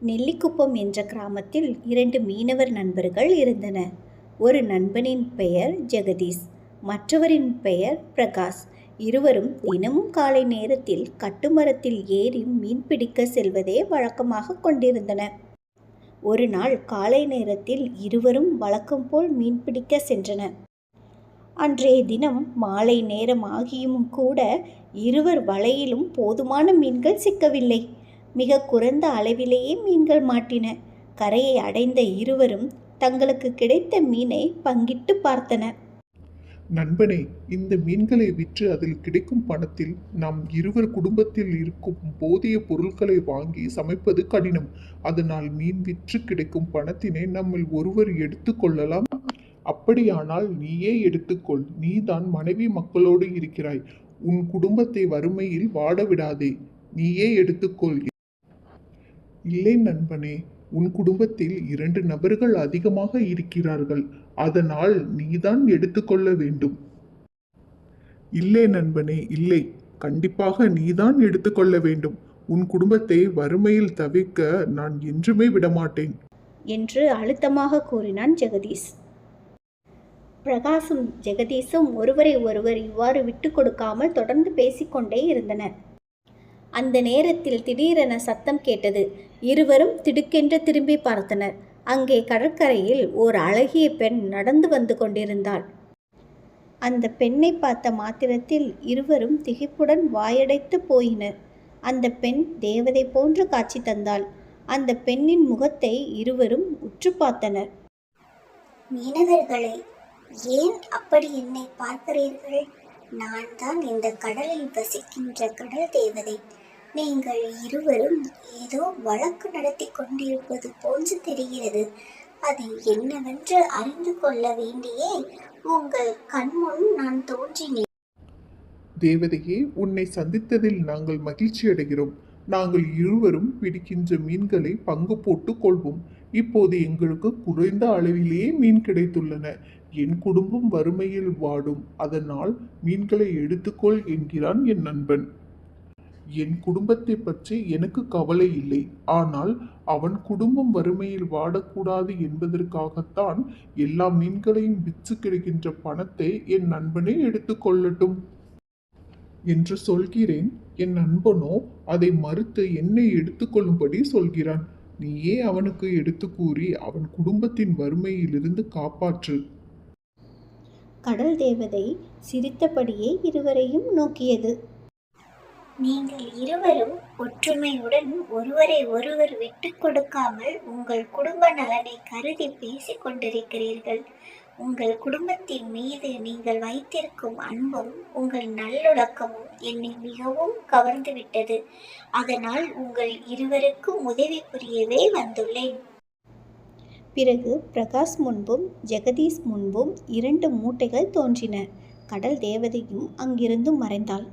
நெல்லிக்குப்பம் என்ற கிராமத்தில் 2 மீனவர் நண்பர்கள் இருந்தனர். ஒரு நண்பனின் பெயர் ஜெகதீஷ், மற்றவரின் பெயர் பிரகாஷ். இருவரும் தினமும் காலை நேரத்தில் கட்டுமரத்தில் ஏறி மீன் பிடிக்க செல்வதே வழக்கமாக கொண்டிருந்தனர். ஒரு நாள் காலை நேரத்தில் இருவரும் வழக்கம் போல் மீன் பிடிக்க சென்றனர். அன்றைய தினம் மாலை நேரம் ஆகியும் கூட இருவர் வலையிலும் போதுமான மீன்கள் சிக்கவில்லை. மிக குறைந்த அளவிலேயே மீன்கள் மாட்டின. கரையை அடைந்த இருவரும் தங்களுக்கு கிடைத்த மீனை பங்கிட்டு பார்த்தனர். நண்பனே, இந்த மீன்களை விற்று அதில் கிடைக்கும் பணத்தில் நாம் இருவர் குடும்பத்தில் இருக்கும் போதிய பொருட்களை வாங்கி சமைப்பது கடினம். அதனால் மீன் விற்று கிடைக்கும் பணத்தினை நம்மில் ஒருவர் எடுத்து கொள்ளலாம். அப்படியானால் நீயே எடுத்துக்கொள். நீதான் மனைவி மக்களோடு இருக்கிறாய். உன் குடும்பத்தை வறுமையில் வாட விடாதே. நீயே எடுத்துக்கொள். இல்லை நண்பனே, உன் குடும்பத்தில் 2 நபர்கள் அதிகமாக இருக்கிறார்கள். அதனால் நீதான் எடுத்துக்கொள்ள வேண்டும். இல்லை நண்பனே, இல்லை. கண்டிப்பாக நீதான் எடுத்துக்கொள்ள வேண்டும். உன் குடும்பத்தை வறுமையில் தவிர்க்க நான் என்றுமே விடமாட்டேன் என்று அழுத்தமாக கூறினான் ஜெகதீஷ். பிரகாசும் ஜெகதீஷும் ஒருவரை ஒருவர் இவ்வாறு விட்டு கொடுக்காமல் தொடர்ந்து பேசிக்கொண்டே இருந்தனர். அந்த நேரத்தில் திடீரென சத்தம் கேட்டது. இருவரும் திடுக்கென்று திரும்பி பார்த்தனர். அங்கே கடற்கரையில் ஓர் அழகிய பெண் நடந்து வந்து கொண்டிருந்தாள். அந்த பெண்ணை பார்த்த மாத்திரத்தில் இருவரும் திகைப்புடன் வாயடைத்து போயினர். அந்த பெண் தேவதை போன்று காட்சி தந்தாள். அந்த பெண்ணின் முகத்தை இருவரும் உற்று பார்த்தனர். மீனவர்களே, ஏன் அப்படி என்னை பார்க்கிறீர்கள்? நான் தான் இந்த கடலில் வசிக்கின்ற கடல் தேவதை. நீங்கள் இருவரும் ஏதோ வழக்கு நடத்தி கொண்டிருப்பது போன்று தெரிகிறது. அது என்னவென்று அறிந்து கொள்ள வேண்டியே உங்கள் கண்முன் நான் தோன்றினேன். தேவதையே, உன்னை சந்தித்ததில் நாங்கள் மகிழ்ச்சி அடைகிறோம். நாங்கள் இருவரும் பிடிக்கின்ற மீன்களை பங்கு போட்டு கொள்வோம். இப்போது எங்களுக்கு குறைந்த அளவிலேயே மீன் கிடைத்துள்ளன. என் குடும்பம் வறுமையில் வாடும். அதனால் மீன்களை எடுத்துக்கொள் என்கிறான் என் நண்பன். என் குடும்பத்தை பற்றி எனக்கு கவலை இல்லை. ஆனால் அவன் குடும்பம் வறுமையில் வாடக்கூடாது என்பதற்காகத்தான் எல்லா மீன்களையும் விற்று கிடைக்கின்ற பணத்தை என் நண்பனே எடுத்துக்கொள்ளட்டும் என்று சொல்கிறேன். என் நண்பனோ அதை மறுத்து என்னை எடுத்துக்கொள்ளும்படி சொல்கிறான். நீயே அவனுக்கு எடுத்து கூறி அவன் குடும்பத்தின் வறுமையிலிருந்து காப்பாற்று. கடல் தேவதை சிரித்தபடியே இருவரையும் நோக்கியது. நீங்கள் இருவரும் ஒற்றுமையுடன் ஒருவரை ஒருவர் விட்டு கொடுக்காமல் உங்கள் குடும்ப நலனை கருதி பேசிக் கொண்டிருக்கிறீர்கள். உங்கள் குடும்பத்தின் மீது நீங்கள் வைத்திருக்கும் அன்பும் உங்கள் நல்லொழுக்கமும் என்னை மிகவும் கவர்ந்துவிட்டது. அதனால் உங்கள் இருவருக்கும் உதவி புரியவே வந்துள்ளேன். பிறகு பிரகாஷ் முன்பும் ஜெகதீஷ் முன்பும் 2 மூட்டைகள் தோன்றின. கடல் தேவதையும் அங்கிருந்து மறைந்தாள்.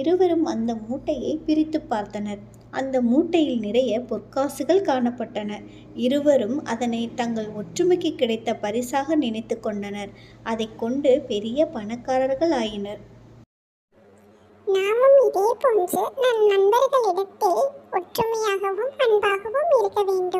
இருவரும் அந்த மூட்டையை பிரித்து பார்த்தனர். அந்த மூட்டையில் நிறைய பொற்காசுகள் காணப்பட்டன. இருவரும் அதனை தங்கள் ஒற்றுமைக்கு கிடைத்த பரிசாக நினைத்து கொண்டனர். அதை கொண்டு பெரிய பணக்காரர்கள் ஆயினர். நாமும் இதே போன்று நம் நண்பர்களிடத்தில் ஒற்றுமையாகவும் அன்பாகவும் இருக்க வேண்டும்.